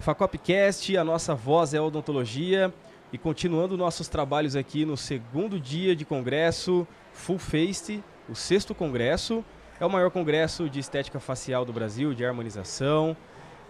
Facopcast, a nossa voz é a odontologia. E continuando nossos trabalhos aqui no segundo dia de congresso, Full Face, o 6º congresso. É o maior congresso de estética facial do Brasil, de harmonização.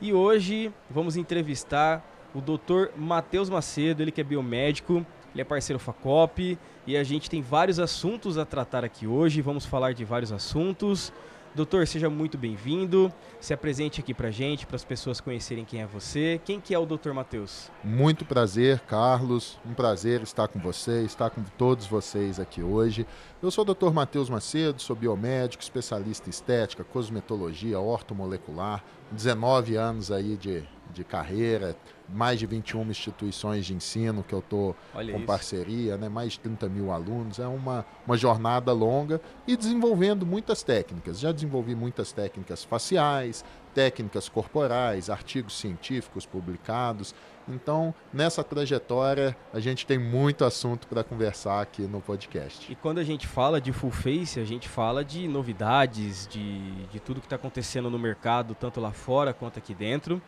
E hoje vamos entrevistar o Dr. Matheus Macedo, ele que é biomédico, ele é parceiro Facop. E a gente tem vários assuntos a tratar aqui hoje, vamos falar de vários assuntos. Doutor, seja muito bem-vindo, se apresente aqui pra gente, para as pessoas conhecerem quem é você. Quem que é o Dr. Matheus? Muito prazer, Carlos, um prazer estar com você, estar com todos vocês aqui hoje. Eu sou o Dr. Matheus Macedo, sou biomédico, especialista em estética, cosmetologia, ortomolecular, 19 anos aí de carreira, mais de 21 instituições de ensino que eu estou com parceria, né? Mais de 30 mil alunos, é uma jornada longa e desenvolvendo muitas técnicas. Já desenvolvi muitas técnicas faciais, técnicas corporais, artigos científicos publicados. Então, nessa trajetória, a gente tem muito assunto para conversar aqui no podcast. E quando a gente fala de Full Face, a gente fala de novidades, de tudo que está acontecendo no mercado, tanto lá fora quanto aqui dentro.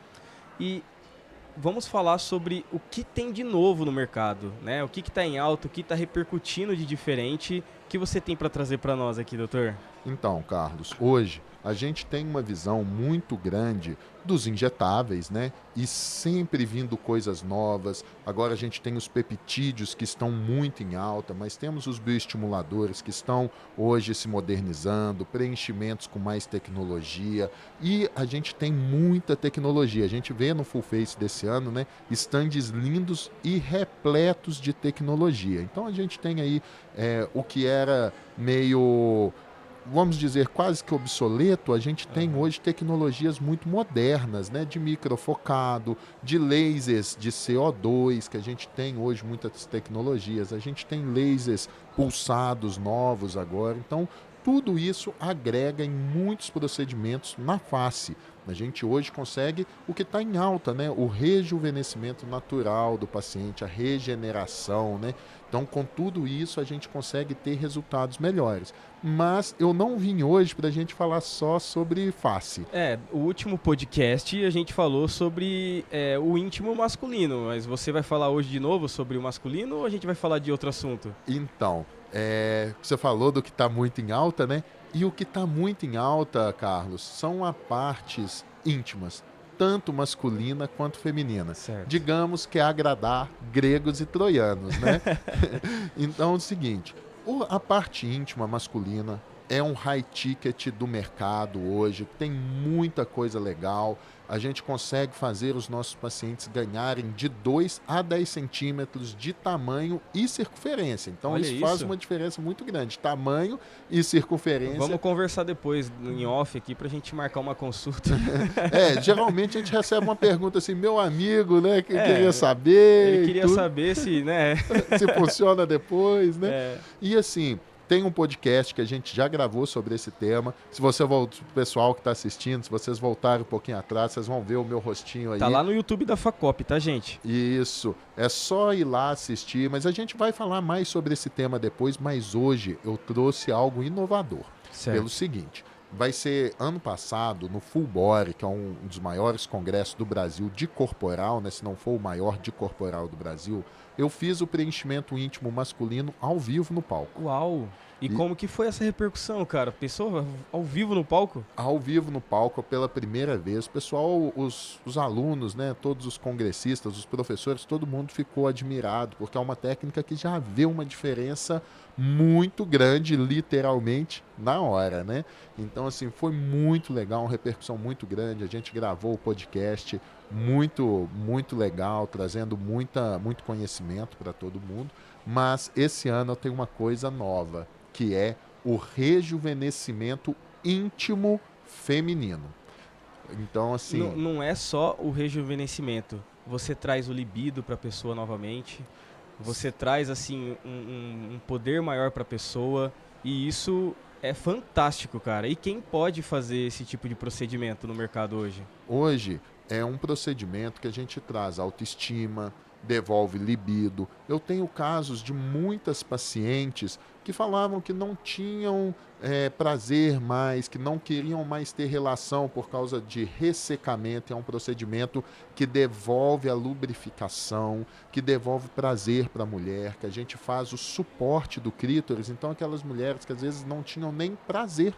E vamos falar sobre o que tem de novo no mercado, né? O que está em alta, o que está repercutindo de diferente. O que você tem para trazer para nós aqui, doutor? Então, Carlos, hoje a gente tem uma visão muito grande dos injetáveis, né? E sempre vindo coisas novas. Agora a gente tem os peptídeos que estão muito em alta, mas temos os bioestimuladores que estão hoje se modernizando, preenchimentos com mais tecnologia. E a gente tem muita tecnologia. A gente vê no Full Face desse ano, né? Estandes lindos e repletos de tecnologia. Então a gente tem aí o que era meio, vamos dizer, quase que obsoleto. A gente tem hoje tecnologias muito modernas, né? De microfocado, de lasers de CO2, que a gente tem hoje muitas tecnologias. A gente tem lasers pulsados novos agora. Então, tudo isso agrega em muitos procedimentos na face. A gente hoje consegue o que está em alta, né? O rejuvenescimento natural do paciente, a regeneração, né? Então, com tudo isso, a gente consegue ter resultados melhores. Mas eu não vim hoje para a gente falar só sobre face. O último podcast a gente falou sobre o íntimo masculino, mas você vai falar hoje de novo sobre o masculino ou a gente vai falar de outro assunto? Então, você falou do que está muito em alta, né? E o que está muito em alta, Carlos, são as partes íntimas, tanto masculina quanto feminina. Certo. Digamos que é agradar gregos e troianos, né? Então é o seguinte, a parte íntima masculina é um high ticket do mercado hoje, tem muita coisa legal. A gente consegue fazer os nossos pacientes ganharem de 2 a 10 centímetros de tamanho e circunferência. Então isso faz uma diferença muito grande, tamanho e circunferência. Vamos conversar depois em off aqui pra gente marcar uma consulta. Geralmente a gente recebe uma pergunta assim, meu amigo, né, que queria saber. Ele queria saber se, né? se funciona depois, né? E assim, tem um podcast que a gente já gravou sobre esse tema. Se você o pessoal que está assistindo, se vocês voltarem um pouquinho atrás, vocês vão ver o meu rostinho aí. Tá lá no YouTube da Facop, tá, gente? Isso. É só ir lá assistir. Mas a gente vai falar mais sobre esse tema depois. Mas hoje eu trouxe algo inovador. Certo. Pelo seguinte, vai ser ano passado no Full Body, que é um dos maiores congressos do Brasil de corporal, né? Se não for o maior de corporal do Brasil, eu fiz o preenchimento íntimo masculino ao vivo no palco. Uau! E como que foi essa repercussão, cara? Pessoa ao vivo no palco? Ao vivo no palco pela primeira vez. O pessoal, os alunos, né, todos os congressistas, os professores, todo mundo ficou admirado, porque é uma técnica que já vê uma diferença muito grande, literalmente, na hora, né? Então, assim, foi muito legal, uma repercussão muito grande. A gente gravou o podcast muito, muito legal, trazendo muito conhecimento para todo mundo. Mas esse ano eu tenho uma coisa nova, que é o rejuvenescimento íntimo feminino. Então, assim... Não é só o rejuvenescimento. Você traz o libido para a pessoa novamente. Você traz, assim, um poder maior para a pessoa. E isso é fantástico, cara. E quem pode fazer esse tipo de procedimento no mercado hoje? Hoje é um procedimento que a gente traz autoestima, devolve libido. Eu tenho casos de muitas pacientes que falavam que não tinham prazer mais, que não queriam mais ter relação por causa de ressecamento. É um procedimento que devolve a lubrificação, que devolve prazer para a mulher, que a gente faz o suporte do clítoris. Então, aquelas mulheres que às vezes não tinham nem prazer,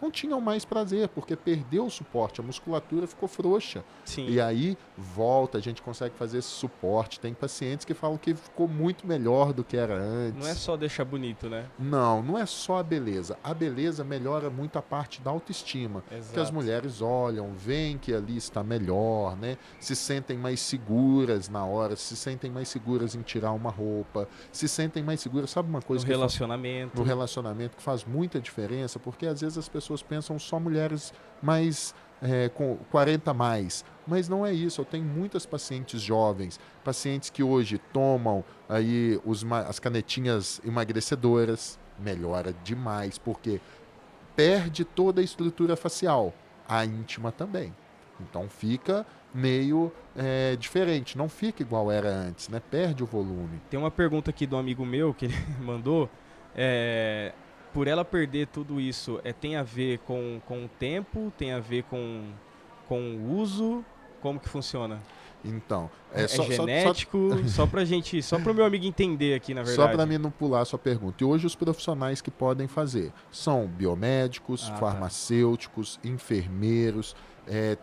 não tinham mais prazer, porque perdeu o suporte, a musculatura ficou frouxa. Sim. E aí volta, a gente consegue fazer esse suporte. Tem pacientes que falam que ficou muito melhor do que era antes. Não é só deixar bonito, né? Não, não é só a beleza. A beleza melhora muito a parte da autoestima. Exato. Que as mulheres olham, veem que ali está melhor, né? Se sentem mais seguras na hora, se sentem mais seguras em tirar uma roupa, se sentem mais seguras. Sabe uma coisa No relacionamento. no relacionamento que faz muita diferença, porque às vezes as pessoas pensam só mulheres mais com 40 mais, mas não é isso. Eu tenho muitas pacientes jovens, pacientes que hoje tomam aí as canetinhas emagrecedoras, melhora demais, porque perde toda a estrutura facial, a íntima também. Então fica meio diferente, não fica igual era antes, né? Perde o volume. Tem uma pergunta aqui do amigo meu que ele mandou. Por ela perder tudo isso, tem a ver com o tempo, tem a ver com o uso? Como que funciona? Então, genético? Só para o meu amigo entender aqui, na verdade. Só para mim não pular a sua pergunta. E hoje os profissionais que podem fazer são biomédicos, farmacêuticos, enfermeiros,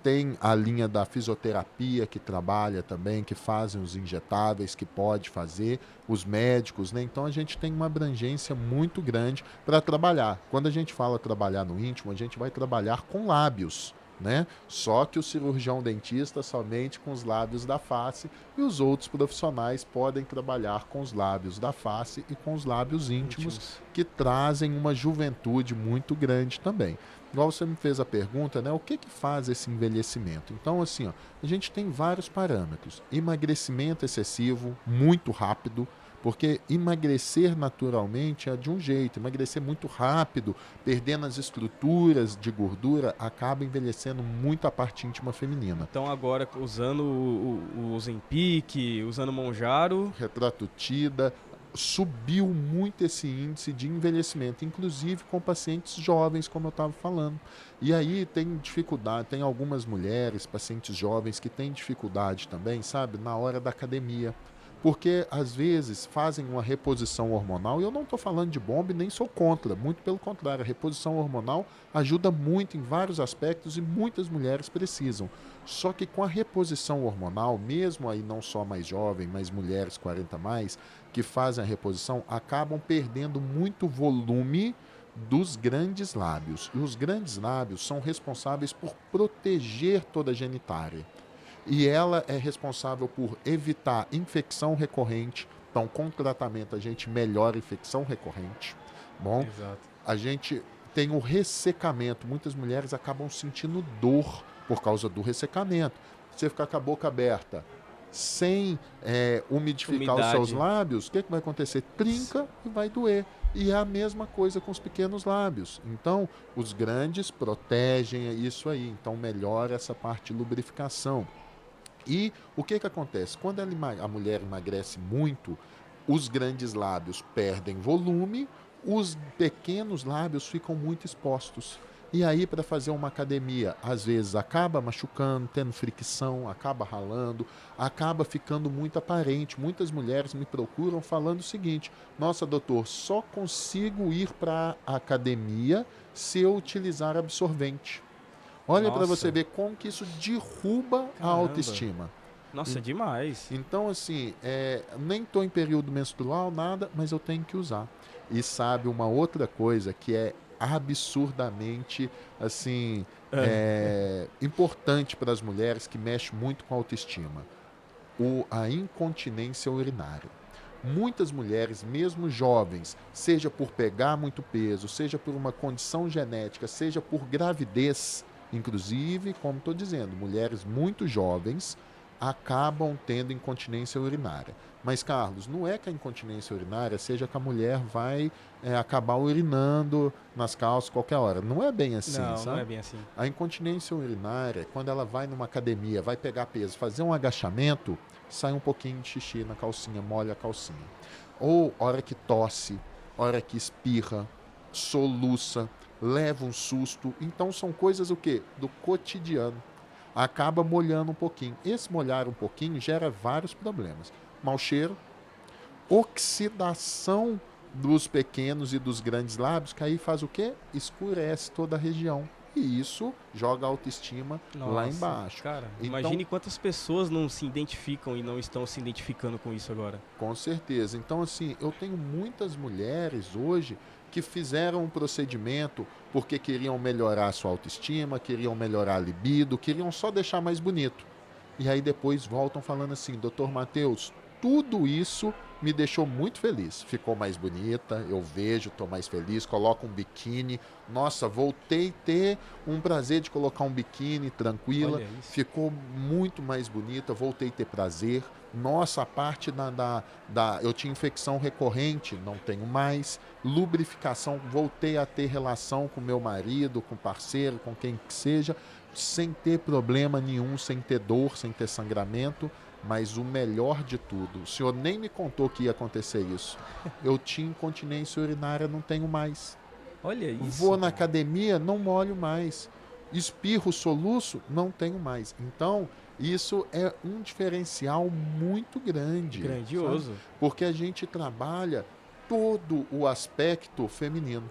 tem a linha da fisioterapia que trabalha também, que fazem os injetáveis, que pode fazer, os médicos, né? Então a gente tem uma abrangência muito grande para trabalhar. Quando a gente fala trabalhar no íntimo, a gente vai trabalhar com lábios, né? Só que o cirurgião dentista somente com os lábios da face, e os outros profissionais podem trabalhar com os lábios da face e com os lábios íntimos, que trazem uma juventude muito grande também. Igual você me fez a pergunta, né? O que faz esse envelhecimento? Então, assim, a gente tem vários parâmetros. Emagrecimento excessivo, muito rápido, porque emagrecer naturalmente é de um jeito, emagrecer muito rápido, perdendo as estruturas de gordura, acaba envelhecendo muito a parte íntima feminina. Então agora, usando o Ozempic, usando o Mounjaro... Retratutida, subiu muito esse índice de envelhecimento, inclusive com pacientes jovens, como eu estava falando. E aí tem dificuldade, tem algumas mulheres, pacientes jovens, que têm dificuldade também, sabe, na hora da academia. Porque, às vezes, fazem uma reposição hormonal, e eu não estou falando de bomba e nem sou contra, muito pelo contrário, a reposição hormonal ajuda muito em vários aspectos e muitas mulheres precisam. Só que com a reposição hormonal, mesmo aí não só mais jovem, mas mulheres 40 mais, que fazem a reposição, acabam perdendo muito volume dos grandes lábios. E os grandes lábios são responsáveis por proteger toda a genitália. E ela é responsável por evitar infecção recorrente. Então, com tratamento, a gente melhora a infecção recorrente. Bom, exato. A gente tem o ressecamento. Muitas mulheres acabam sentindo dor por causa do ressecamento. Você ficar com a boca aberta, sem umidificar os seus lábios, o que vai acontecer? Trinca e vai doer. E é a mesma coisa com os pequenos lábios. Então, os grandes protegem isso aí. Então, melhora essa parte de lubrificação. E o que acontece? Quando a mulher emagrece muito, os grandes lábios perdem volume, os pequenos lábios ficam muito expostos. E aí, para fazer uma academia, às vezes acaba machucando, tendo fricção, acaba ralando, acaba ficando muito aparente. Muitas mulheres me procuram falando o seguinte: nossa, doutor, só consigo ir para a academia se eu utilizar absorvente. Olha para você ver como que isso derruba a autoestima. Nossa, demais. Então, assim, nem estou em período menstrual, nada, mas eu tenho que usar. E sabe uma outra coisa que é absurdamente, assim, importante para as mulheres, que mexe muito com a autoestima: a incontinência urinária. Muitas mulheres, mesmo jovens, seja por pegar muito peso, seja por uma condição genética, seja por gravidez, inclusive, como estou dizendo, mulheres muito jovens acabam tendo incontinência urinária. Mas, Carlos, não é que a incontinência urinária seja que a mulher vai acabar urinando nas calças qualquer hora. Não é bem assim, Não, sabe? não é bem assim. A incontinência urinária, quando ela vai numa academia, vai pegar peso, fazer um agachamento, sai um pouquinho de xixi na calcinha, molha a calcinha. Ou hora que tosse, hora que espirra, soluça, leva um susto. Então são coisas o quê? Do cotidiano. Acaba molhando um pouquinho. Esse molhar um pouquinho gera vários problemas. Mau cheiro, oxidação dos pequenos e dos grandes lábios, que aí faz o quê? Escurece toda a região. E isso joga a autoestima lá embaixo. Cara, então, imagine quantas pessoas não se identificam e não estão se identificando com isso agora. Com certeza. Então, assim, eu tenho muitas mulheres hoje que fizeram um procedimento porque queriam melhorar a sua autoestima, queriam melhorar a libido, queriam só deixar mais bonito. E aí depois voltam falando assim, Dr. Matheus, tudo isso me deixou muito feliz. Ficou mais bonita, eu vejo, estou mais feliz, coloco um biquíni. Nossa, voltei a ter um prazer de colocar um biquíni tranquila. Ficou muito mais bonita, voltei a ter prazer. Nossa, a parte eu tinha infecção recorrente, não tenho mais. Lubrificação, voltei a ter relação com meu marido, com parceiro, com quem que seja, sem ter problema nenhum, sem ter dor, sem ter sangramento. Mas o melhor de tudo, o senhor nem me contou que ia acontecer isso. Eu tinha incontinência urinária, não tenho mais. Olha isso. Vou na academia, não molho mais. Espirro, soluço, não tenho mais. Então, isso é um diferencial muito grande. Grandioso. Sabe? Porque a gente trabalha todo o aspecto feminino.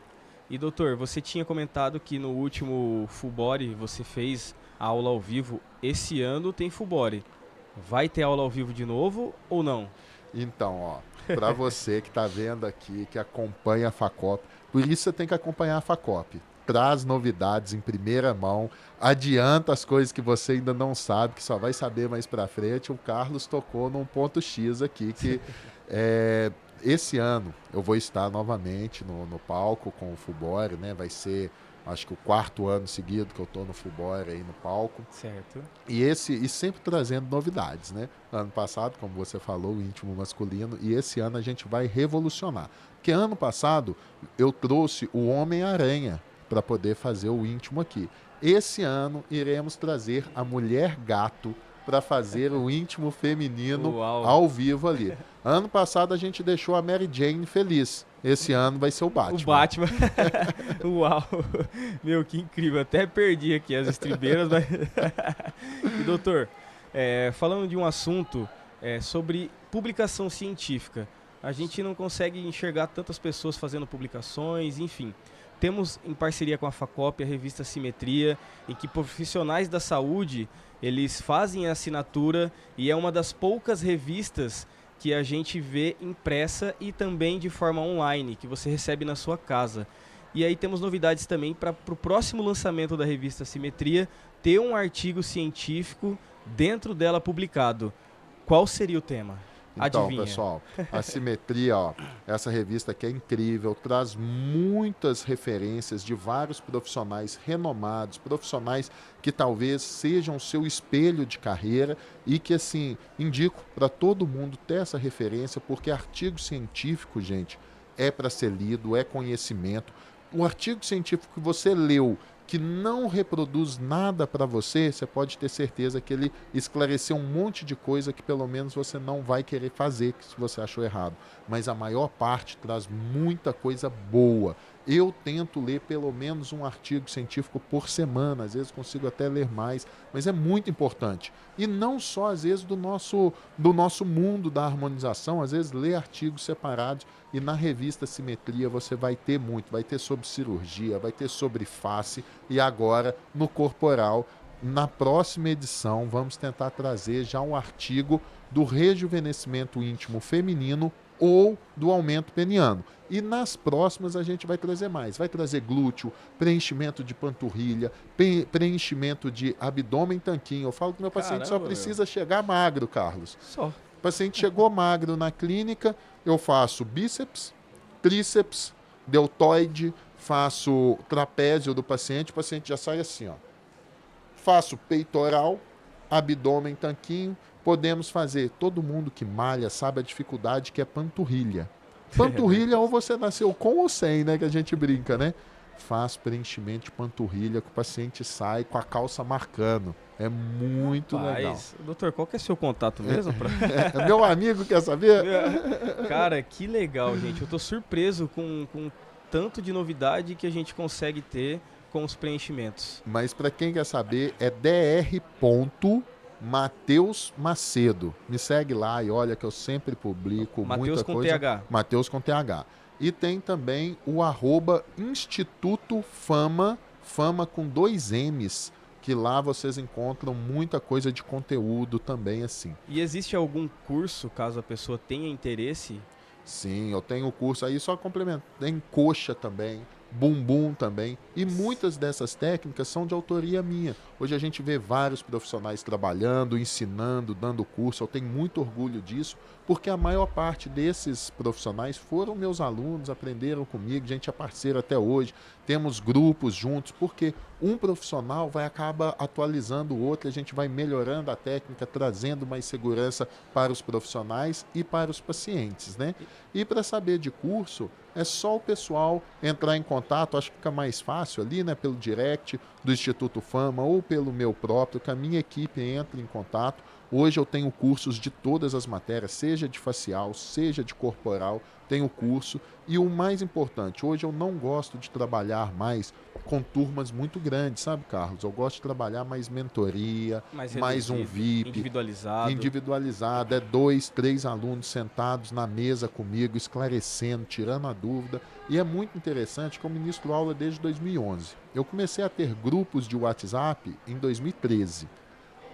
E doutor, você tinha comentado que no último Full Body você fez a aula ao vivo. Esse ano tem Full Body. Vai ter aula ao vivo de novo ou não? Então, ó, para você que está vendo aqui, que acompanha a FACOP, por isso você tem que acompanhar a FACOP. Traz novidades em primeira mão, adianta as coisas que você ainda não sabe, que só vai saber mais para frente. O Carlos tocou num ponto X aqui, que esse ano eu vou estar novamente no palco com o Full Body, né? Vai ser, acho que o 4º ano seguido que eu estou no Full Body aí no palco. Certo. E sempre trazendo novidades, né? Ano passado, como você falou, o íntimo masculino, e esse ano a gente vai revolucionar. Porque ano passado eu trouxe o Homem-Aranha para poder fazer o íntimo aqui. Esse ano iremos trazer a Mulher Gato para fazer o íntimo feminino ao vivo ali. Ano passado a gente deixou a Mary Jane feliz. Esse ano vai ser o Batman. O Batman. Uau. Meu, que incrível. Até perdi aqui as estribeiras. Mas... E, doutor, falando de um assunto sobre publicação científica. A gente não consegue enxergar tantas pessoas fazendo publicações, enfim. Temos em parceria com a FACOP a revista Simetria, em que profissionais da saúde eles fazem a assinatura e é uma das poucas revistas que a gente vê impressa e também de forma online, que você recebe na sua casa. E aí temos novidades também para o próximo lançamento da revista Simetria ter um artigo científico dentro dela publicado. Qual seria o tema? Então, Adivinha. pessoal, a Simetria, ó, essa revista aqui é incrível, traz muitas referências de vários profissionais renomados, profissionais que talvez sejam o seu espelho de carreira e que, assim, indico para todo mundo ter essa referência, porque artigo científico, gente, é para ser lido, é conhecimento. O artigo científico que você leu, que não reproduz nada para você, você pode ter certeza que ele esclareceu um monte de coisa que pelo menos você não vai querer fazer se você achou errado. Mas a maior parte traz muita coisa boa. Eu tento ler pelo menos um artigo científico por semana, às vezes consigo até ler mais, mas é muito importante. E não só, às vezes, do nosso mundo da harmonização, às vezes ler artigos separados, e na revista Simetria você vai ter muito, vai ter sobre cirurgia, vai ter sobre face, e agora no corporal, na próxima edição, vamos tentar trazer já um artigo do rejuvenescimento íntimo feminino ou do aumento peniano. E nas próximas a gente vai trazer mais. Vai trazer glúteo, preenchimento de panturrilha, preenchimento de abdômen tanquinho. Eu falo que meu paciente só precisa chegar magro, Carlos. Só. O paciente chegou magro na clínica, eu faço bíceps, tríceps, deltoide, faço trapézio do paciente, o paciente já sai assim, ó. Faço peitoral, abdômen tanquinho, podemos fazer. Todo mundo que malha sabe a dificuldade que é panturrilha. Panturrilha ou você nasceu com ou sem, né? Que a gente brinca, né? Faz preenchimento de panturrilha que o paciente sai com a calça marcando. É muito legal. Doutor, qual que é seu contato mesmo? Meu amigo, quer saber? Cara, que legal, gente. Eu tô surpreso com tanto de novidade que a gente consegue ter com os preenchimentos. Mas para quem quer saber, é Dr. Matheus Macedo. Me segue lá e olha que eu sempre publico Matheus muita com coisa. TH. Matheus com TH. E tem também o @Instituto Fama, Fama com 2 M's, que lá vocês encontram muita coisa de conteúdo também assim. E existe algum curso, caso a pessoa tenha interesse? Sim, eu tenho o curso aí, só complemento. Tem coxa também, bumbum também. E muitas dessas técnicas são de autoria minha. Hoje a gente vê vários profissionais trabalhando, ensinando, dando curso. Eu tenho muito orgulho disso, porque a maior parte desses profissionais foram meus alunos, aprenderam comigo, a gente é parceiro até hoje. Temos grupos juntos, porque um profissional vai acabar atualizando o outro, a gente vai melhorando a técnica, trazendo mais segurança para os profissionais e para os pacientes, né? E para saber de curso, é só o pessoal entrar em contato, acho que fica mais fácil ali, né, pelo direct do Instituto Fama ou pelo meu próprio, que a minha equipe entra em contato. Hoje eu tenho cursos de todas as matérias, seja de facial, seja de corporal, tenho curso. E o mais importante, hoje eu não gosto de trabalhar mais com turmas muito grandes, sabe, Carlos? Eu gosto de trabalhar mais mentoria, mais um VIP. Individualizado, é 2, 3 alunos sentados na mesa comigo, esclarecendo, tirando a dúvida. E é muito interessante que eu ministro aula desde 2011. Eu comecei a ter grupos de WhatsApp em 2013.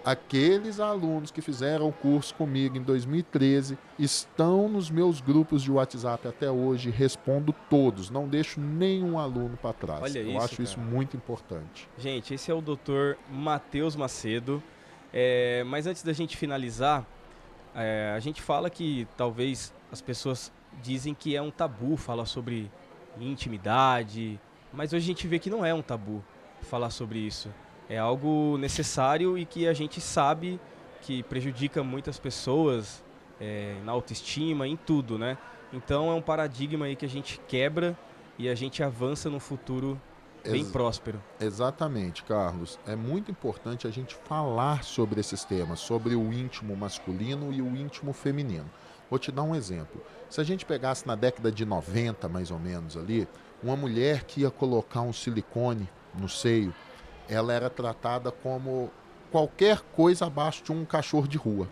Aqueles alunos que fizeram o curso comigo em 2013 estão nos meus grupos de WhatsApp até hoje, respondo todos, não deixo nenhum aluno para trás. Olha Eu isso, acho isso muito importante. Gente, esse é o Dr. Matheus Macedo. Mas antes da gente finalizar, a gente fala que talvez as pessoas dizem que é um tabu falar sobre intimidade, mas hoje a gente vê que não é um tabu falar sobre isso. É algo necessário e que a gente sabe que prejudica muitas pessoas na autoestima, em tudo, né? Então é um paradigma aí que a gente quebra e a gente avança num futuro bem próspero. Exatamente, Carlos. É muito importante a gente falar sobre esses temas, sobre o íntimo masculino e o íntimo feminino. Vou te dar um exemplo. Se a gente pegasse na década de 90, mais ou menos ali, uma mulher que ia colocar um silicone no seio, ela era tratada como qualquer coisa abaixo de um cachorro de rua.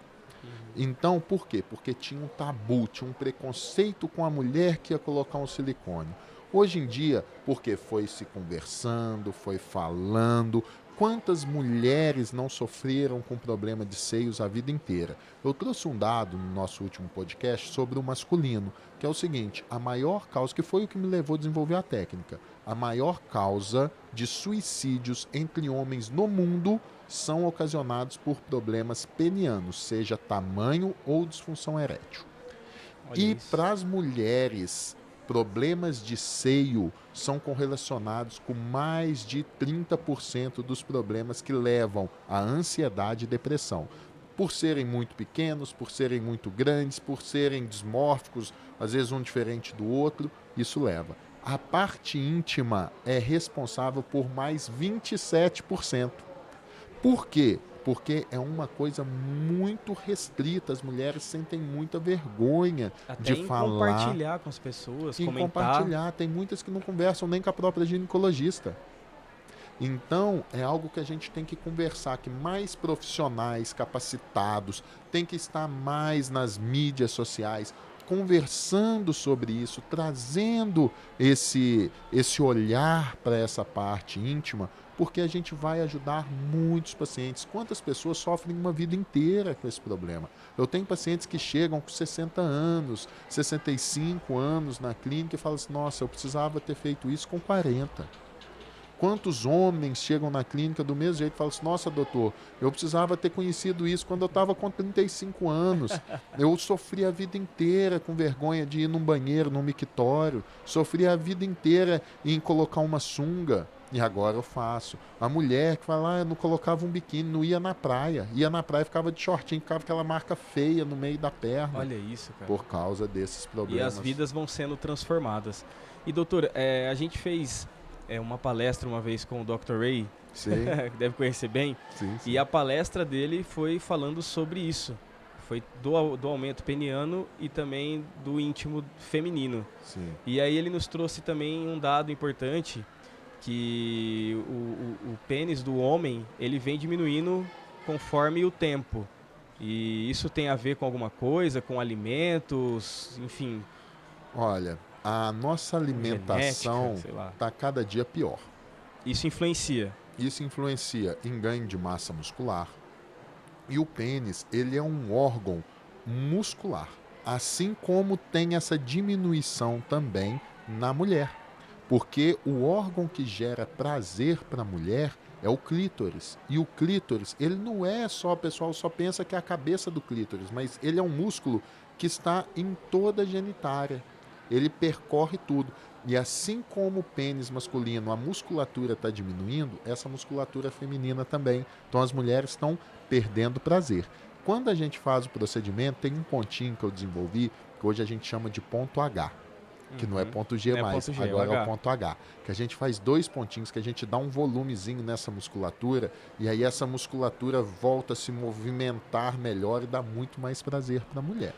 Então, por quê? Porque tinha um tabu, tinha um preconceito com a mulher que ia colocar um silicone. Hoje em dia, porque foi se conversando, foi falando, quantas mulheres não sofreram com problema de seios a vida inteira? Eu trouxe um dado no nosso último podcast sobre o masculino, que é o seguinte, a maior causa, que foi o que me levou a desenvolver a técnica, a maior causa de suicídios entre homens no mundo são ocasionados por problemas penianos, seja tamanho ou disfunção erétil. E para as mulheres, problemas de seio são correlacionados com mais de 30% dos problemas que levam à ansiedade e depressão. Por serem muito pequenos, por serem muito grandes, por serem dismórficos, às vezes um diferente do outro, isso leva. A parte íntima é responsável por mais 27%. Por quê? Porque é uma coisa muito restrita. As mulheres sentem muita vergonha até de falar. Compartilhar com as pessoas, comentar. Compartilhar. Tem muitas que não conversam nem com a própria ginecologista. Então, é algo que a gente tem que conversar, que mais profissionais capacitados têm que estar mais nas mídias sociais, conversando sobre isso, trazendo esse olhar para essa parte íntima, porque a gente vai ajudar muitos pacientes. Quantas pessoas sofrem uma vida inteira com esse problema? Eu tenho pacientes que chegam com 60 anos, 65 anos na clínica e falam assim, nossa, eu precisava ter feito isso com 40. Quantos homens chegam na clínica do mesmo jeito e falam assim, nossa, doutor, eu precisava ter conhecido isso quando eu estava com 35 anos. Eu sofri a vida inteira com vergonha de ir num banheiro, num mictório. Sofri a vida inteira em colocar uma sunga. E agora eu faço. A mulher que fala, eu não colocava um biquíni, não ia na praia. Ia na praia, ficava de shortinho, ficava aquela marca feia no meio da perna. Olha isso, cara. Por causa desses E problemas. as vidas vão sendo transformadas. E doutor, a gente fez uma palestra uma vez com o Dr. Ray, Sim, que deve conhecer bem, sim, sim. e a palestra dele foi falando sobre isso. Foi do aumento peniano e também do íntimo feminino. Sim. E aí ele nos trouxe também um dado importante, que o pênis do homem, ele vem diminuindo conforme o tempo. E isso tem a ver com alguma coisa, com alimentos, enfim, Olha, a nossa alimentação genética, sei lá. está cada dia pior. Isso influencia. Isso influencia em ganho de massa muscular. E o pênis, ele é um órgão muscular. Assim como tem essa diminuição também na mulher. Porque o órgão que gera prazer para a mulher é o clítoris. E o clítoris, ele não é só, o pessoal só pensa que é a cabeça do clítoris, mas ele é um músculo que está em toda a genitália. Ele percorre tudo. E assim como o pênis masculino, a musculatura está diminuindo, essa musculatura feminina também. Então as mulheres estão perdendo prazer. Quando a gente faz o procedimento, tem um pontinho que eu desenvolvi, que hoje a gente chama de ponto H. Que não é ponto G Não é mais, ponto G, agora é H. o ponto H. Que a gente faz 2 pontinhos, que a gente dá um volumezinho nessa musculatura, e aí essa musculatura volta a se movimentar melhor e dá muito mais prazer para a mulher.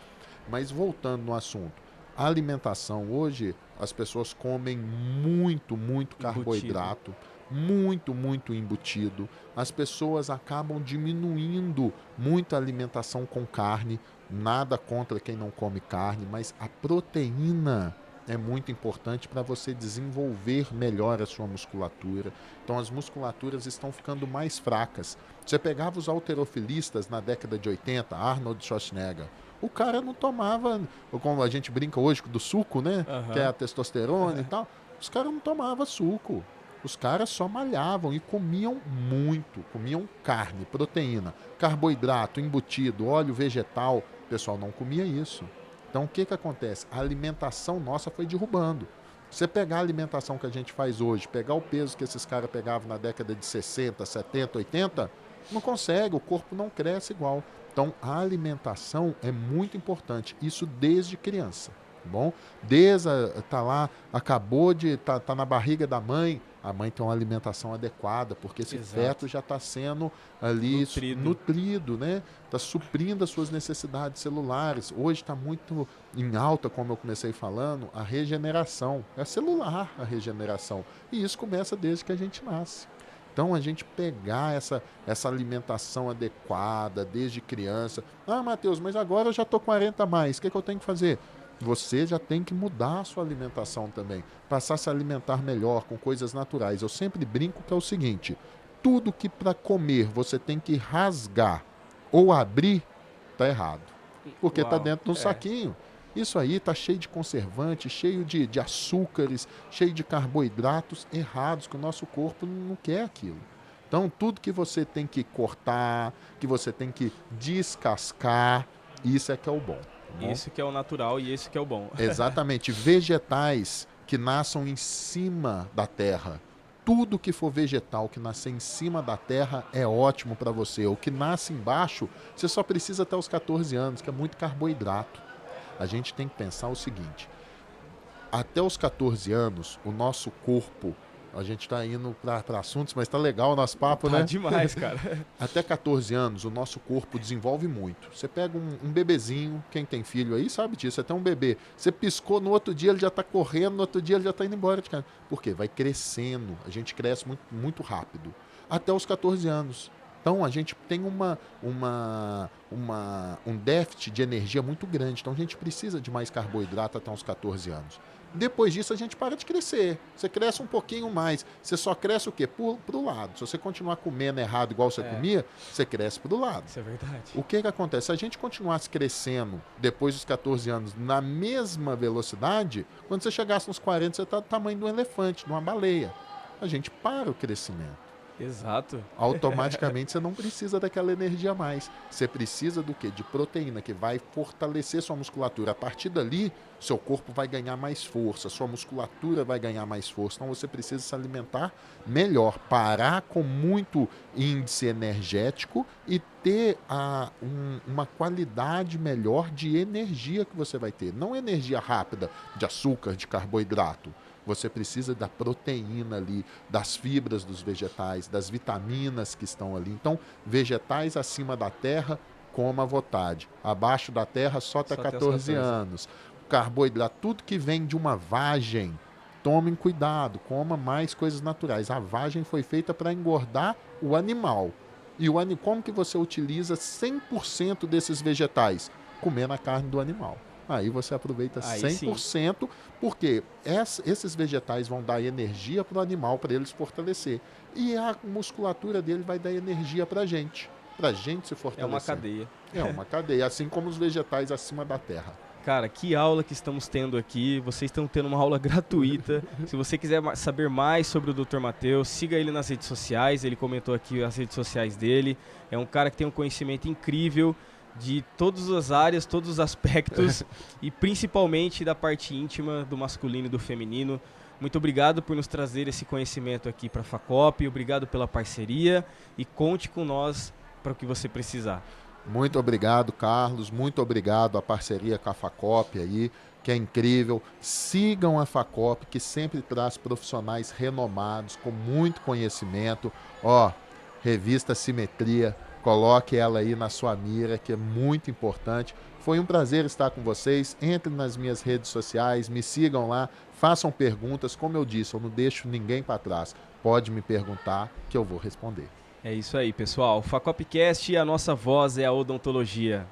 Mas voltando no assunto, a alimentação hoje, as pessoas comem muito carboidrato, muito embutido. As pessoas acabam diminuindo muito a alimentação com carne, nada contra quem não come carne, mas a proteína é muito importante para você desenvolver melhor a sua musculatura. Então as musculaturas estão ficando mais fracas. Você pegava os halterofilistas na década de 80, Arnold Schwarzenegger, o cara não tomava, como a gente brinca hoje do suco, né? Que é a testosterona e tal. Os caras não tomavam suco. Os caras só malhavam e comiam muito. Comiam carne, proteína, carboidrato, embutido, óleo vegetal. O pessoal não comia isso. Então o que acontece? A alimentação nossa foi derrubando. Você pegar a alimentação que a gente faz hoje, pegar o peso que esses caras pegavam na década de 60, 70, 80, não consegue, o corpo não cresce igual. Então a alimentação é muito importante, isso desde criança, tá bom? Tá lá, acabou de tá na barriga da mãe, a mãe tem uma alimentação adequada, porque esse feto já está sendo ali nutrido, né? Está suprindo as suas necessidades celulares. Hoje está muito em alta, como eu comecei falando, a regeneração. É celular a regeneração. E isso começa desde que a gente nasce. Então, a gente pegar essa alimentação adequada desde criança. Ah, Matheus, mas agora eu já estou 40 a mais, o que eu tenho que fazer? Você já tem que mudar a sua alimentação também. Passar a se alimentar melhor, com coisas naturais. Eu sempre brinco que é o seguinte, tudo que para comer você tem que rasgar ou abrir, está errado. Porque está dentro de um saquinho. Isso aí está cheio de conservantes, cheio de açúcares, cheio de carboidratos errados, que o nosso corpo não quer aquilo. Então, tudo que você tem que cortar, que você tem que descascar, isso é que é o bom. Tá bom? Isso que é o natural e esse que é o bom. Exatamente. Vegetais que nasçam em cima da terra. Tudo que for vegetal que nascer em cima da terra é ótimo para você. O que nasce embaixo, você só precisa até os 14 anos, que é muito carboidrato. A gente tem que pensar o seguinte, até os 14 anos, o nosso corpo, a gente está indo para assuntos, mas está legal o nosso papo, né? Tá demais, cara. Até 14 anos, o nosso corpo desenvolve muito. Você pega um bebezinho, quem tem filho aí sabe disso, você tem um bebê, você piscou, no outro dia ele já está correndo, no outro dia ele já está indo embora de casa. Por quê? Vai crescendo, a gente cresce muito rápido, até os 14 anos. Então, a gente tem um déficit de energia muito grande. Então, a gente precisa de mais carboidrato até uns 14 anos. Depois disso, a gente para de crescer. Você cresce um pouquinho mais. Você só cresce o quê? Pro lado. Se você continuar comendo errado igual você comia, você cresce pro lado. Isso é verdade. O que acontece? Se a gente continuasse crescendo depois dos 14 anos na mesma velocidade, quando você chegasse nos 40, você está do tamanho de um elefante, de uma baleia. A gente para o crescimento. Exato. Automaticamente você não precisa daquela energia a mais. Você precisa do quê? De proteína, que vai fortalecer sua musculatura. A partir dali, seu corpo vai ganhar mais força, sua musculatura vai ganhar mais força. Então você precisa se alimentar melhor, parar com muito índice energético e ter uma qualidade melhor de energia que você vai ter. Não energia rápida de açúcar, de carboidrato. Você precisa da proteína ali, das fibras dos vegetais, das vitaminas que estão ali. Então, vegetais acima da terra, coma à vontade. Abaixo da terra, só até 14 anos. Carboidrato, tudo que vem de uma vagem, tomem cuidado, coma mais coisas naturais. A vagem foi feita para engordar o animal. E como que você utiliza 100% desses vegetais? Comendo a carne do animal. Aí você aproveita 100%, porque esses vegetais vão dar energia para o animal, para ele se fortalecer. E a musculatura dele vai dar energia para a gente se fortalecer. É uma cadeia. É uma cadeia, assim como os vegetais acima da terra. Cara, que aula que estamos tendo aqui. Vocês estão tendo uma aula gratuita. Se você quiser saber mais sobre o Dr. Matheus, siga ele nas redes sociais. Ele comentou aqui as redes sociais dele. É um cara que tem um conhecimento incrível de todas as áreas, todos os aspectos e principalmente da parte íntima do masculino e do feminino. Muito obrigado por nos trazer esse conhecimento aqui para a Facop, obrigado pela parceria e conte com nós para o que você precisar. Muito obrigado, Carlos, muito obrigado a parceria com a Facop aí, que é incrível. Sigam a Facop, que sempre traz profissionais renomados, com muito conhecimento. Revista Simetria, coloque ela aí na sua mira, que é muito importante. Foi um prazer estar com vocês. Entrem nas minhas redes sociais, me sigam lá, façam perguntas. Como eu disse, eu não deixo ninguém para trás. Pode me perguntar que eu vou responder. É isso aí, pessoal. O Facopcast, a nossa voz é a odontologia.